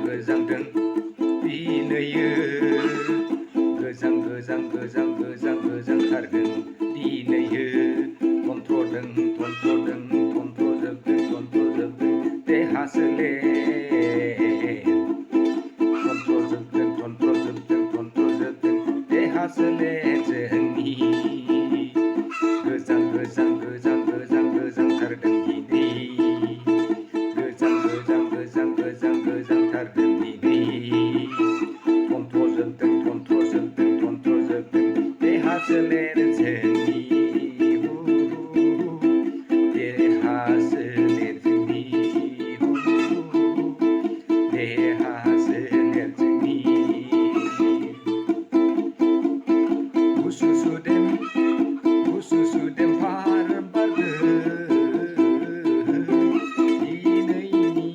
गोजांदों दिनैयो गोजांथारदों दिनैयो थन्थ्र'जोबदों देहा सोलेर थन्थ्र'जोबदों देहा सोलेर जोंनि गोजांथारदों दिनै गोजांथारदों दिनै थन्थ्र'जोबदों देहा सोलेर जोंनि देहा सोलेर जोंनि देहा सोलेर जोंनि गुसु सुदेम बार बारदों दिनैनि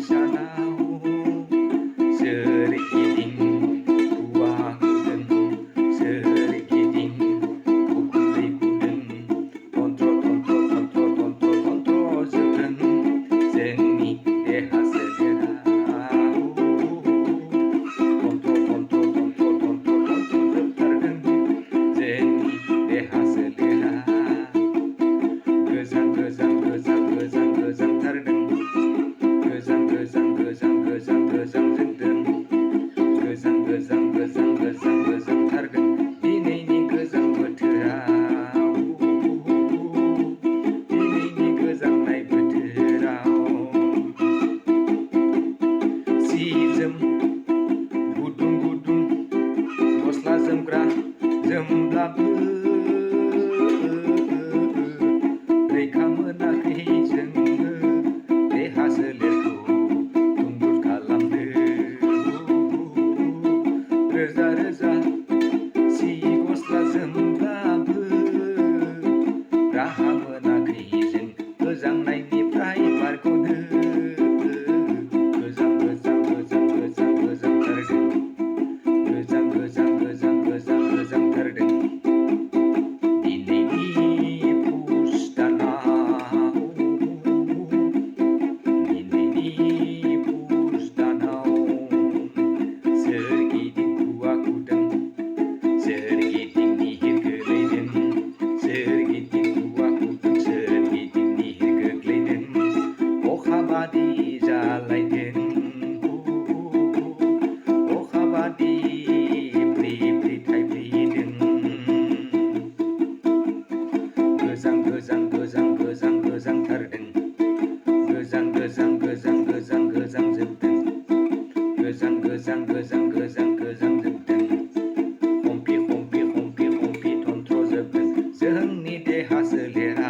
सानाव सोरगिदिं खुवा खुदों सोरगिदिं उखुन्दै खुदों थन्थ्र'जोबदों जोंनि देहा सोलेरा थन्थ्र'जोबथारदों जोंनि देहा सोलेरा गोजांथारदों गोजांथारदों दिनैनि गोजां बोथोराव दिनैनि गोजांनाय बोथोराव सि जोम गुदुं गस्ला जोमग्रा जोमब्लाबो रैखा मोनाखै जोङो देहा सोलेरखौ दुंबुर खालामनो रोजा सि गस्ला जोमब्लाबो राहा मोनाखै जों गोजांनायनिफ्राय बारग'नो गोजांथारदों दिनैनि पुस दानाव सोरगिदिं खुवा खुदों सोरगिदिं निहिर गोलैदों सोरगिदिं खुवा खुदों सोरगिदिं निहिर गोग्लैदों अखा बादि जालायदों अखा बादि फ्रि थाइफ्रिदों गोजांथारदों गोजांजोबदों गोजांजोबदों हमफि थन्थ्र'जोबदों जोंनि देहा सोलेरा